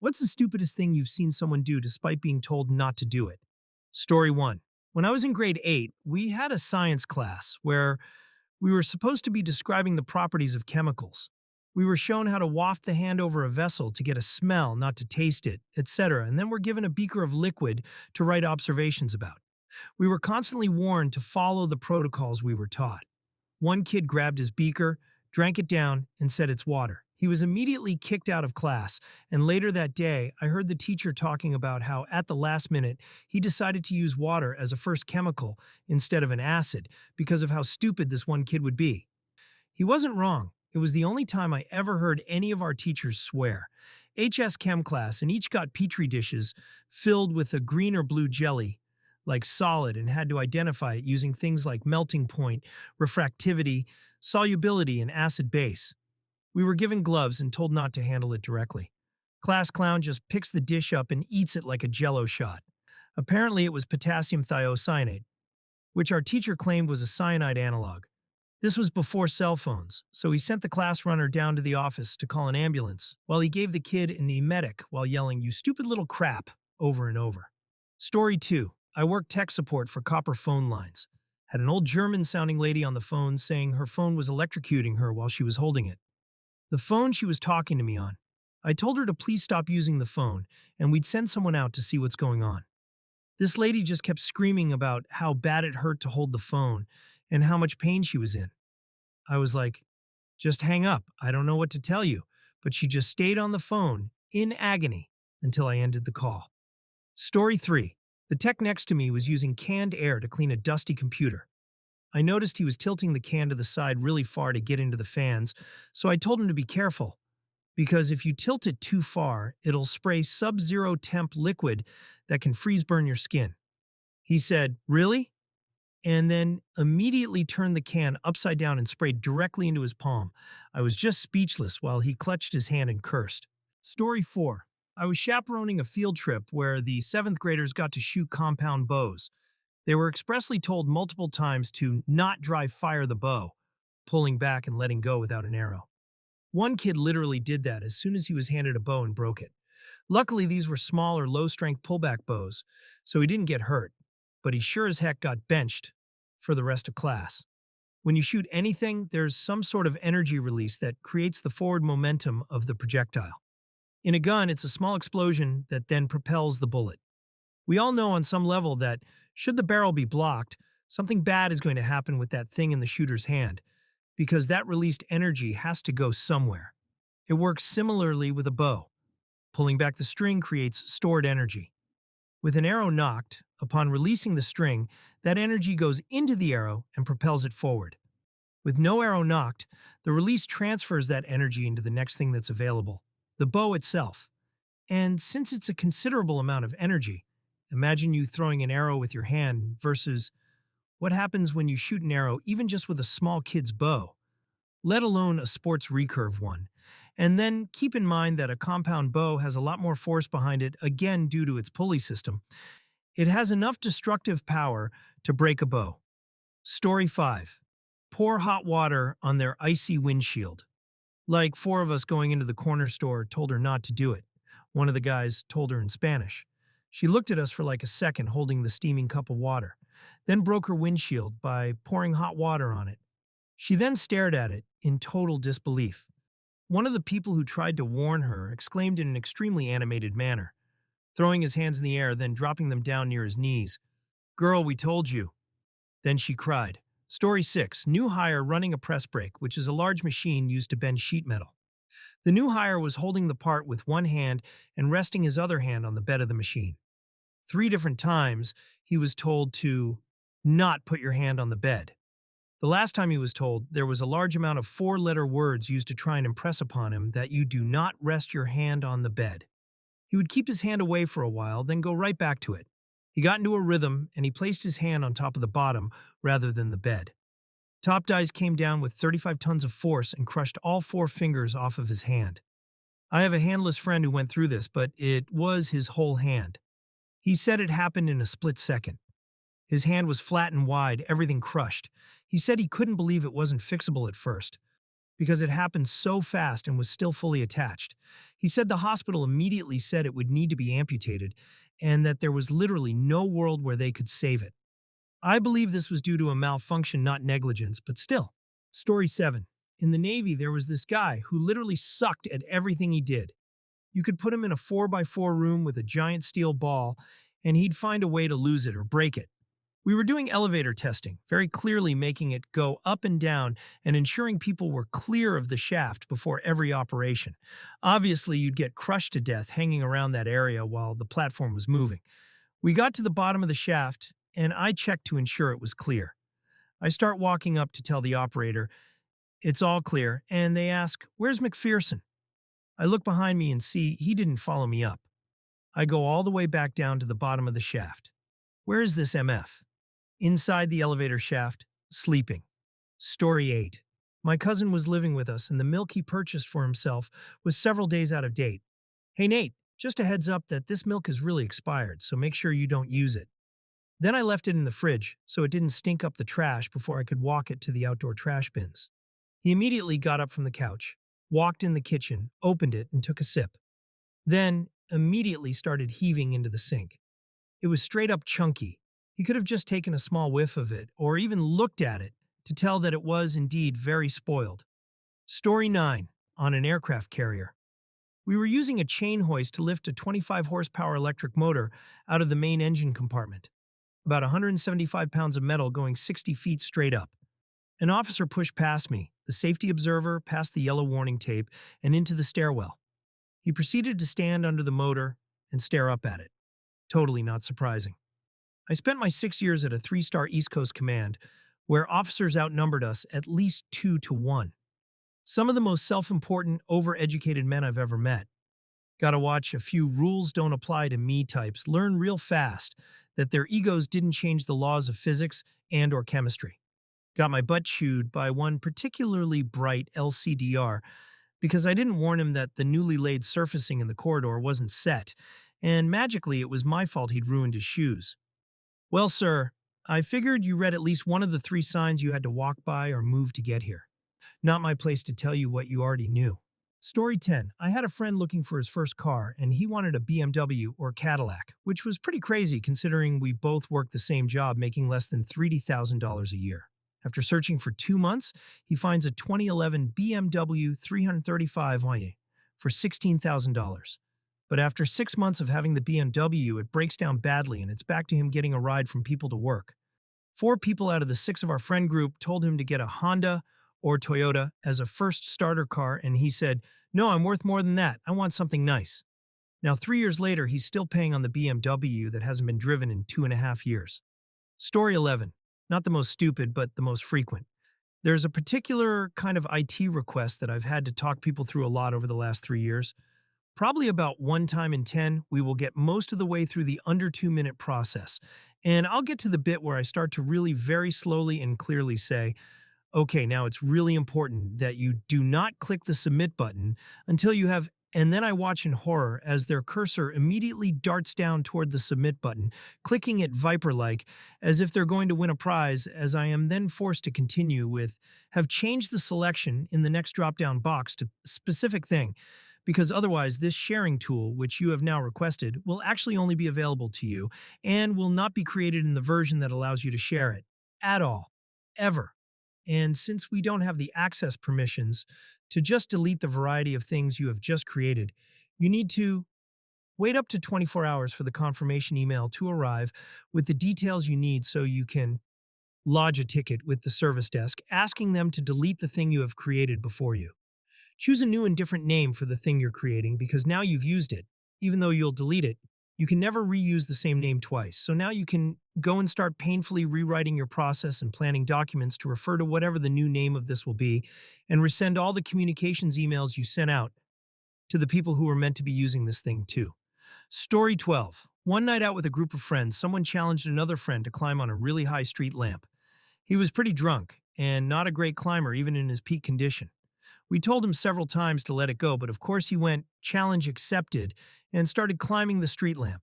What's the stupidest thing you've seen someone do despite being told not to do it? Story 1. When I was in grade 8, we had a science class where we were supposed to be describing the properties of chemicals. We were shown how to waft the hand over a vessel to get a smell, not to taste it, etc., and then we're given a beaker of liquid to write observations about. We were constantly warned to follow the protocols we were taught. One kid grabbed his beaker, drank it down, and said it's water. He was immediately kicked out of class, and later that day, I heard the teacher talking about how, at the last minute, he decided to use water as a first chemical instead of an acid because of how stupid this one kid would be. He wasn't wrong. It was the only time I ever heard any of our teachers swear. HS Chem class, and each got petri dishes filled with a green or blue jelly, like solid, and had to identify it using things like melting point, refractivity, solubility, and acid base. We were given gloves and told not to handle it directly. Class clown just picks the dish up and eats it like a jello shot. Apparently, it was potassium thiocyanate, which our teacher claimed was a cyanide analog. This was before cell phones, so he sent the class runner down to the office to call an ambulance, while he gave the kid an emetic while yelling, "You stupid little crap," over and over. Story 2. I worked tech support for copper phone lines. Had an old German-sounding lady on the phone saying her phone was electrocuting her while she was holding it. The phone she was talking to me on. I told her to please stop using the phone, and we'd send someone out to see what's going on. This lady just kept screaming about how bad it hurt to hold the phone and how much pain she was in. I was like, just hang up. I don't know what to tell you. But she just stayed on the phone in agony until I ended the call. Story 3. The tech next to me was using canned air to clean a dusty computer. I noticed he was tilting the can to the side really far to get into the fans, so I told him to be careful, because if you tilt it too far, it'll spray sub-zero temp liquid that can freeze burn your skin. He said, "Really?" And then immediately turned the can upside down and sprayed directly into his palm. I was just speechless while he clutched his hand and cursed. Story 4. I was chaperoning a field trip where the 7th graders got to shoot compound bows. They were expressly told multiple times to not dry fire the bow, pulling back and letting go without an arrow. One kid literally did that as soon as he was handed a bow and broke it. Luckily, these were small or low-strength pullback bows, so he didn't get hurt, but he sure as heck got benched for the rest of class. When you shoot anything, there's some sort of energy release that creates the forward momentum of the projectile. In a gun, it's a small explosion that then propels the bullet. We all know on some level that, should the barrel be blocked, something bad is going to happen with that thing in the shooter's hand, because that released energy has to go somewhere. It works similarly with a bow. Pulling back the string creates stored energy. With an arrow knocked, upon releasing the string, that energy goes into the arrow and propels it forward. With no arrow knocked, the release transfers that energy into the next thing that's available, the bow itself. And since it's a considerable amount of energy, imagine you throwing an arrow with your hand versus what happens when you shoot an arrow even just with a small kid's bow, let alone a sports recurve one. And then keep in mind that a compound bow has a lot more force behind it, again due to its pulley system. It has enough destructive power to break a bow. Story 5. Pour hot water on their icy windshield. Like 4 of us going into the corner store told her not to do it. One of the guys told her in Spanish. She looked at us for like a second holding the steaming cup of water, then broke her windshield by pouring hot water on it. She then stared at it in total disbelief. One of the people who tried to warn her exclaimed in an extremely animated manner, throwing his hands in the air, then dropping them down near his knees. "Girl, we told you." Then she cried. Story 6. New hire running a press brake, which is a large machine used to bend sheet metal. The new hire was holding the part with one hand and resting his other hand on the bed of the machine. 3 different times, he was told to not put your hand on the bed. The last time he was told, there was a large amount of 4-letter words used to try and impress upon him that you do not rest your hand on the bed. He would keep his hand away for a while, then go right back to it. He got into a rhythm, and he placed his hand on top of the bottom rather than the bed. Top dies came down with 35 tons of force and crushed all 4 fingers off of his hand. I have a handless friend who went through this, but it was his whole hand. He said it happened in a split second. His hand was flat and wide, everything crushed. He said he couldn't believe it wasn't fixable at first, because it happened so fast and was still fully attached. He said the hospital immediately said it would need to be amputated and that there was literally no world where they could save it. I believe this was due to a malfunction, not negligence, but still. Story 7. In the Navy, there was this guy who literally sucked at everything he did. You could put him in a 4x4 room with a giant steel ball, and he'd find a way to lose it or break it. We were doing elevator testing, very clearly making it go up and down and ensuring people were clear of the shaft before every operation. Obviously, you'd get crushed to death hanging around that area while the platform was moving. We got to the bottom of the shaft, and I checked to ensure it was clear. I start walking up to tell the operator it's all clear, and they ask, "Where's McPherson?" I look behind me and see he didn't follow me up. I go all the way back down to the bottom of the shaft. Where is this MF? Inside the elevator shaft, sleeping. Story 8. My cousin was living with us, and the milk he purchased for himself was several days out of date. Hey Nate, just a heads up that this milk is really expired, so make sure you don't use it. Then I left it in the fridge so it didn't stink up the trash before I could walk it to the outdoor trash bins. He immediately got up from the couch, walked in the kitchen, opened it, and took a sip. Then, immediately started heaving into the sink. It was straight up chunky. He could have just taken a small whiff of it, or even looked at it, to tell that it was indeed very spoiled. Story 9. On an aircraft carrier. We were using a chain hoist to lift a 25 horsepower electric motor out of the main engine compartment. About 175 pounds of metal going 60 feet straight up. An officer pushed past me, the safety observer past the yellow warning tape, and into the stairwell. He proceeded to stand under the motor and stare up at it. Totally not surprising. I spent my 6 years at a 3-star East Coast command, where officers outnumbered us at least 2 to 1. Some of the most self-important, overeducated men I've ever met. Gotta watch a few rules don't apply to me types learn real fast that their egos didn't change the laws of physics and or chemistry. Got my butt chewed by one particularly bright LCDR because I didn't warn him that the newly laid surfacing in the corridor wasn't set, and magically it was my fault he'd ruined his shoes. Well, sir, I figured you read at least one of the 3 signs you had to walk by or move to get here. Not my place to tell you what you already knew. Story 10. I had a friend looking for his first car, and he wanted a BMW or Cadillac, which was pretty crazy considering we both worked the same job making less than $30,000 a year. After searching for 2 months, he finds a 2011 BMW 335 for $16,000. But after 6 months of having the BMW, it breaks down badly and it's back to him getting a ride from people to work. 4 people out of the 6 of our friend group told him to get a Honda or Toyota as a first starter car, and he said, "No, I'm worth more than that. I want something nice." Now, 3 years later, he's still paying on the BMW that hasn't been driven in 2.5 years. Story 11. Not the most stupid, but the most frequent. There's a particular kind of IT request that I've had to talk people through a lot over the last 3 years. Probably about 1 time in 10, we will get most of the way through the under 2 minute process. And I'll get to the bit where I start to really very slowly and clearly say, okay, now it's really important that you do not click the submit button until you have, and then I watch in horror as their cursor immediately darts down toward the submit button, clicking it viper-like as if they're going to win a prize, as I am then forced to continue with, have changed the selection in the next drop-down box to specific thing, because otherwise this sharing tool, which you have now requested, will actually only be available to you and will not be created in the version that allows you to share it. At all. Ever. And since we don't have the access permissions to just delete the variety of things you have just created, you need to wait up to 24 hours for the confirmation email to arrive with the details you need so you can lodge a ticket with the service desk asking them to delete the thing you have created before you. Choose a new and different name for the thing you're creating because now you've used it. Even though you'll delete it, you can never reuse the same name twice. So now you can go and start painfully rewriting your process and planning documents to refer to whatever the new name of this will be and resend all the communications emails you sent out to the people who were meant to be using this thing too. Story 12. One night out with a group of friends, someone challenged another friend to climb on a really high street lamp. He was pretty drunk and not a great climber even in his peak condition. We told him several times to let it go, but of course he went, challenge accepted, and started climbing the street lamp.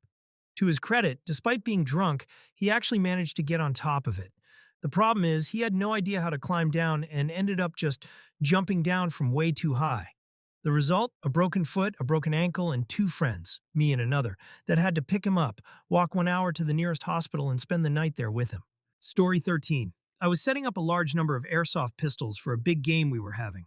To his credit, despite being drunk, he actually managed to get on top of it. The problem is, he had no idea how to climb down and ended up just jumping down from way too high. The result? A broken foot, a broken ankle, and two friends, me and another, that had to pick him up, walk 1 hour to the nearest hospital, and spend the night there with him. Story 13. I was setting up a large number of airsoft pistols for a big game we were having,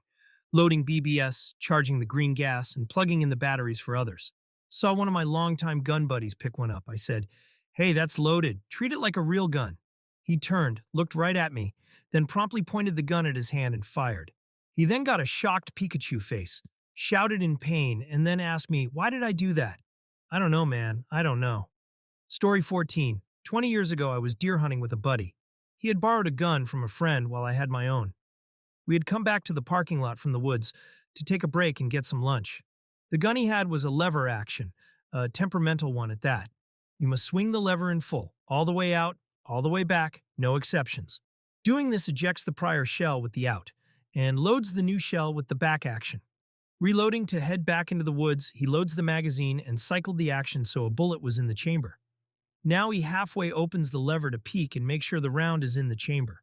loading BBS, charging the green gas, and plugging in the batteries for others. Saw one of my longtime gun buddies pick one up. I said, "Hey, that's loaded. Treat it like a real gun." He turned, looked right at me, then promptly pointed the gun at his hand and fired. He then got a shocked Pikachu face, shouted in pain, and then asked me, "Why did I do that?" "I don't know, man. I don't know." Story 14. 20 years ago, I was deer hunting with a buddy. He had borrowed a gun from a friend while I had my own. We had come back to the parking lot from the woods to take a break and get some lunch. The gun he had was a lever action, a temperamental one at that. You must swing the lever in full, all the way out, all the way back, no exceptions. Doing this ejects the prior shell with the out, and loads the new shell with the back action. Reloading to head back into the woods, he loads the magazine and cycled the action so a bullet was in the chamber. Now he halfway opens the lever to peek and make sure the round is in the chamber.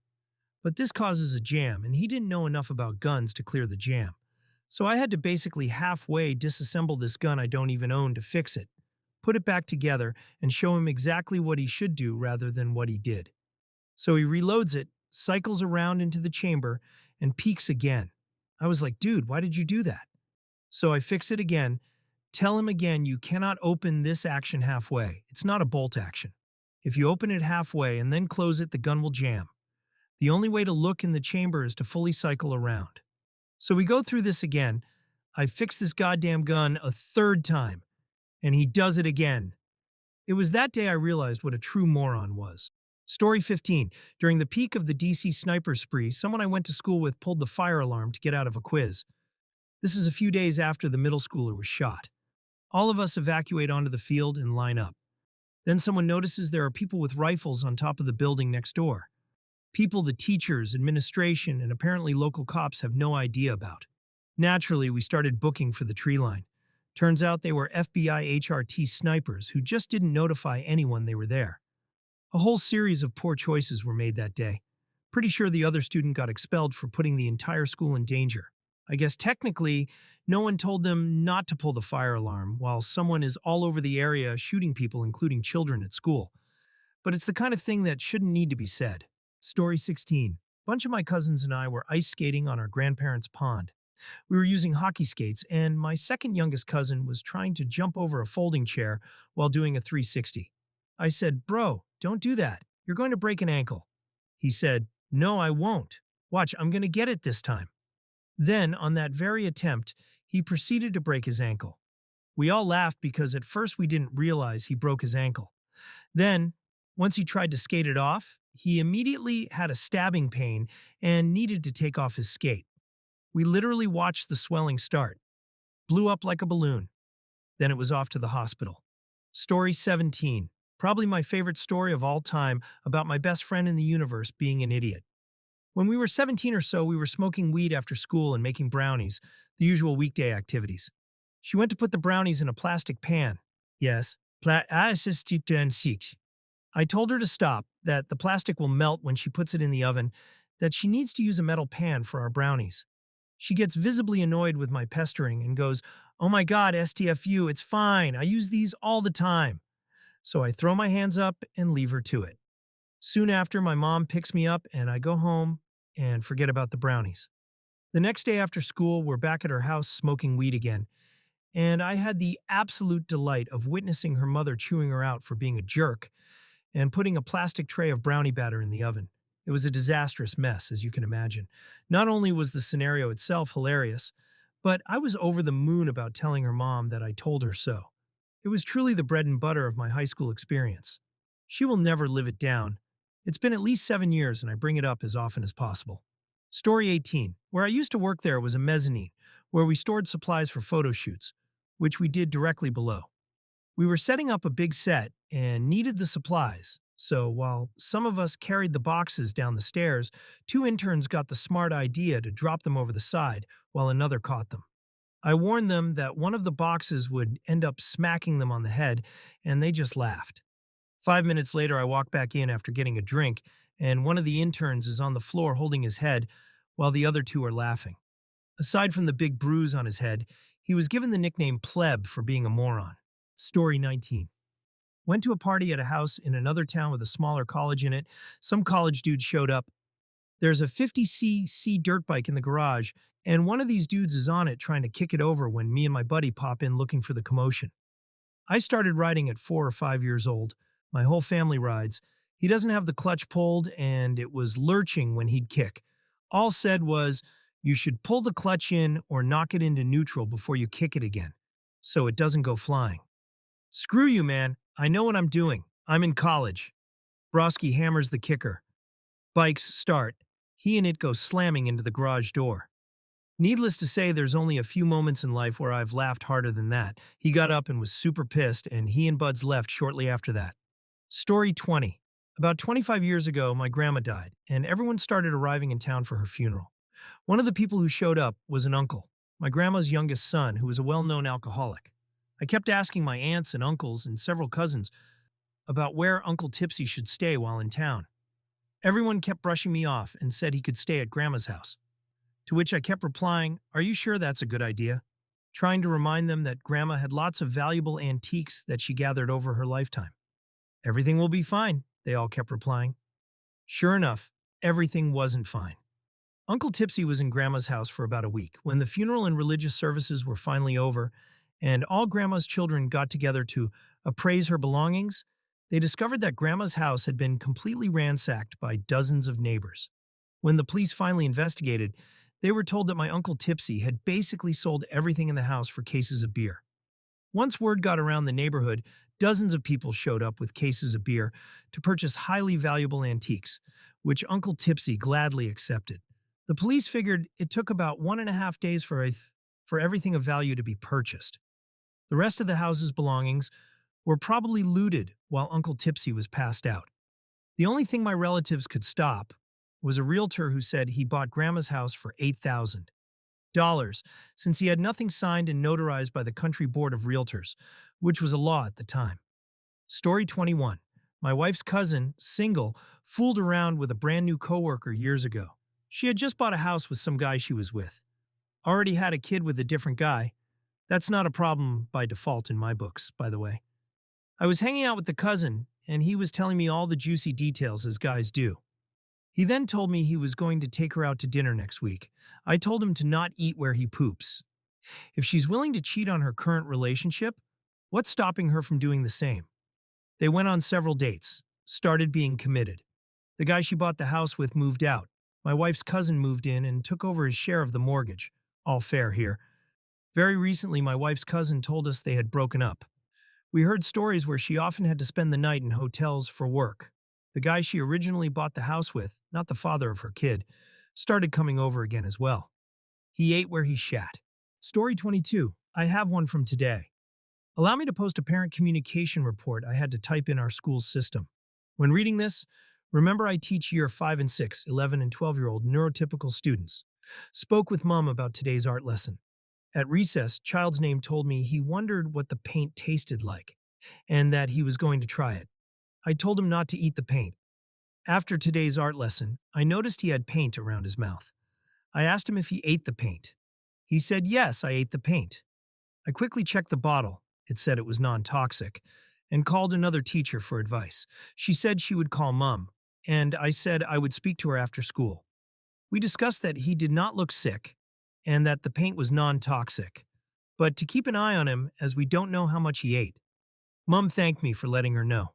But this causes a jam, and he didn't know enough about guns to clear the jam. So I had to basically halfway disassemble this gun I don't even own to fix it, put it back together, and show him exactly what he should do rather than what he did. So he reloads it, cycles around into the chamber, and peeks again. I was like, "Dude, why did you do that?" So I fix it again, tell him again you cannot open this action halfway. It's not a bolt action. If you open it halfway and then close it, the gun will jam. The only way to look in the chamber is to fully cycle around. So we go through this again. I fix this goddamn gun a third time, and he does it again. It was that day I realized what a true moron was. Story 15. During the peak of the DC sniper spree, someone I went to school with pulled the fire alarm to get out of a quiz. This is a few days after the middle schooler was shot. All of us evacuate onto the field and line up. Then someone notices there are people with rifles on top of the building next door. People the teachers, administration, and apparently local cops have no idea about. Naturally, we started booking for the tree line. Turns out they were FBI HRT snipers who just didn't notify anyone they were there. A whole series of poor choices were made that day. Pretty sure the other student got expelled for putting the entire school in danger. I guess technically, no one told them not to pull the fire alarm while someone is all over the area shooting people, including children, at school. But it's the kind of thing that shouldn't need to be said. Story 16. A bunch of my cousins and I were ice skating on our grandparents' pond. We were using hockey skates, and my second youngest cousin was trying to jump over a folding chair while doing a 360. I said, "Bro, don't do that. You're going to break an ankle." He said, "No, I won't. Watch, I'm going to get it this time." Then, on that very attempt, he proceeded to break his ankle. We all laughed because at first we didn't realize he broke his ankle. Then, once he tried to skate it off, he immediately had a stabbing pain and needed to take off his skate. We literally watched the swelling start, blew up like a balloon. Then it was off to the hospital. Story 17. Probably my favorite story of all time about my best friend in the universe being an idiot. When we were 17 or so, we were smoking weed after school and making brownies, the usual weekday activities. She went to put the brownies in a plastic pan. Yes, I told her to stop, that the plastic will melt when she puts it in the oven, that she needs to use a metal pan for our brownies. She gets visibly annoyed with my pestering and goes, "Oh my god, STFU, it's fine. I use these all the time." So I throw my hands up and leave her to it. Soon after, my mom picks me up and I go home and forget about the brownies. The next day after school, we're back at her house smoking weed again, and I had the absolute delight of witnessing her mother chewing her out for being a jerk and putting a plastic tray of brownie batter in the oven. It was a disastrous mess, as you can imagine. Not only was the scenario itself hilarious, but I was over the moon about telling her mom that I told her so. It was truly the bread and butter of my high school experience. She will never live it down. It's been at least 7 years, and I bring it up as often as possible. Story 18. Where I used to work there was a mezzanine, where we stored supplies for photo shoots, which we did directly below. We were setting up a big set and needed the supplies, so while some of us carried the boxes down the stairs, two interns got the smart idea to drop them over the side while another caught them. I warned them that one of the boxes would end up smacking them on the head, and they just laughed. 5 minutes later, I walked back in after getting a drink, and one of the interns is on the floor holding his head while the other two are laughing. Aside from the big bruise on his head, he was given the nickname Pleb for being a moron. Story 19. Went to a party at a house in another town with a smaller college in it. Some college dude showed up. There's a 50cc dirt bike in the garage, and one of these dudes is on it trying to kick it over when me and my buddy pop in looking for the commotion. I started riding at 4 or 5 years old. My whole family rides. He doesn't have the clutch pulled, and it was lurching when he'd kick. All said was, you should pull the clutch in or knock it into neutral before you kick it again, so it doesn't go flying. Screw you, man. I know what I'm doing. I'm in college. Broski hammers the kicker. Bikes start. He and it go slamming into the garage door. Needless to say, there's only a few moments in life where I've laughed harder than that. He got up and was super pissed, and he and Buds left shortly after that. Story 20. About 25 years ago, my grandma died, and everyone started arriving in town for her funeral. One of the people who showed up was an uncle, my grandma's youngest son, who was a well-known alcoholic. I kept asking my aunts and uncles and several cousins about where Uncle Tipsy should stay while in town. Everyone kept brushing me off and said he could stay at Grandma's house. To which I kept replying, "Are you sure that's a good idea?" Trying to remind them that Grandma had lots of valuable antiques that she gathered over her lifetime. "Everything will be fine," they all kept replying. Sure enough, everything wasn't fine. Uncle Tipsy was in Grandma's house for about a week. When the funeral and religious services were finally over, and all Grandma's children got together to appraise her belongings, they discovered that Grandma's house had been completely ransacked by dozens of neighbors. When the police finally investigated, they were told that my Uncle Tipsy had basically sold everything in the house for cases of beer. Once word got around the neighborhood, dozens of people showed up with cases of beer to purchase highly valuable antiques, which Uncle Tipsy gladly accepted. The police figured it took about 1.5 days for everything of value to be purchased. The rest of the house's belongings were probably looted while Uncle Tipsy was passed out. The only thing my relatives could stop was a realtor who said he bought Grandma's house for $8,000, since he had nothing signed and notarized by the Country Board of Realtors, which was a law at the time. Story 21. My wife's cousin, single, fooled around with a brand new coworker years ago. She had just bought a house with some guy she was with. Already had a kid with a different guy. That's not a problem by default in my books, by the way. I was hanging out with the cousin, and he was telling me all the juicy details as guys do. He then told me he was going to take her out to dinner next week. I told him to not eat where he poops. If she's willing to cheat on her current relationship, what's stopping her from doing the same? They went on several dates, started being committed. The guy she bought the house with moved out. My wife's cousin moved in and took over his share of the mortgage. All fair here. Very recently, my wife's cousin told us they had broken up. We heard stories where she often had to spend the night in hotels for work. The guy she originally bought the house with, not the father of her kid, started coming over again as well. He ate where he shat. Story 22. I have one from today. Allow me to post a parent communication report I had to type in our school system. When reading this, remember I teach year 5 and 6, 11 and 12-year-old neurotypical students. Spoke with mom about today's art lesson. At recess, child's name told me he wondered what the paint tasted like, and that he was going to try it. I told him not to eat the paint. After today's art lesson, I noticed he had paint around his mouth. I asked him if he ate the paint. He said, "Yes, I ate the paint." I quickly checked the bottle. It said it was non-toxic, and called another teacher for advice. She said she would call mom, and I said I would speak to her after school. We discussed that he did not look sick, and that the paint was non-toxic, but to keep an eye on him as we don't know how much he ate. Mom thanked me for letting her know.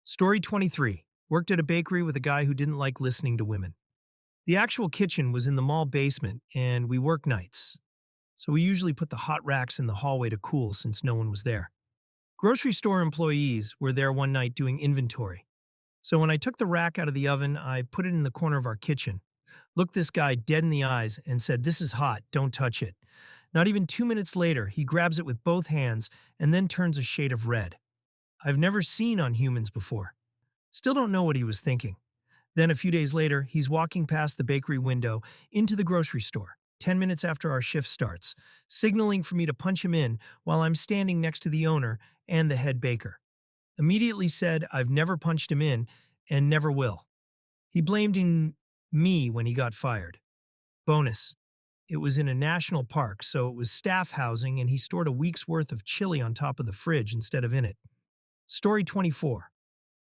Story 23. Worked at a bakery with a guy who didn't like listening to women. The actual kitchen was in the mall basement, and we work nights, so we usually put the hot racks in the hallway to cool since no one was there. Grocery store employees were there one night doing inventory. So when I took the rack out of the oven, I put it in the corner of our kitchen, looked this guy dead in the eyes, and said, "This is hot, don't touch it." Not even 2 minutes later, he grabs it with both hands and then turns a shade of red. I've never seen on humans before. Still don't know what he was thinking. Then a few days later, he's walking past the bakery window into the grocery store, 10 minutes after our shift starts, signaling for me to punch him in while I'm standing next to the owner and the head baker. Immediately said I've never punched him in and never will. He blamed me when he got fired. Bonus. It was in a national park, so it was staff housing, and he stored a week's worth of chili on top of the fridge instead of in it. Story 24.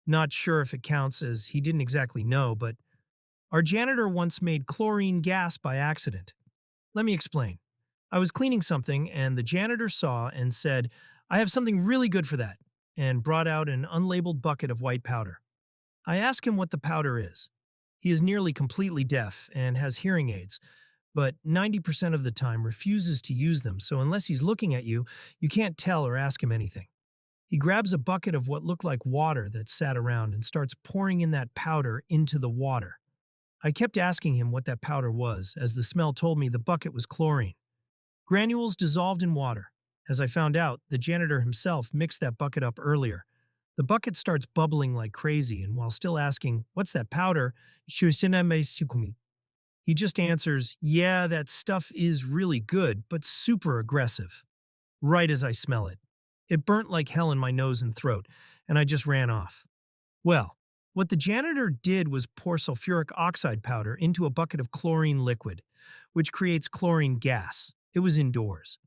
Not sure if it counts as he didn't exactly know, but our janitor once made chlorine gas by accident. Let me explain. I was cleaning something, and the janitor saw and said, I have something really good for that, and brought out an unlabeled bucket of white powder. I ask him what the powder is. He is nearly completely deaf and has hearing aids, but 90% of the time refuses to use them, so unless he's looking at you, you can't tell or ask him anything. He grabs a bucket of what looked like water that sat around and starts pouring in that powder into the water. I kept asking him what that powder was, as the smell told me the bucket was chlorine. Granules dissolved in water. As I found out, the janitor himself mixed that bucket up earlier. The bucket starts bubbling like crazy, and while still asking, What's that powder? He just answers, Yeah, that stuff is really good, but super aggressive. Right as I smell it. It burnt like hell in my nose and throat, and I just ran off. Well, what the janitor did was pour sulfuric oxide powder into a bucket of chlorine liquid, which creates chlorine gas. It was indoors.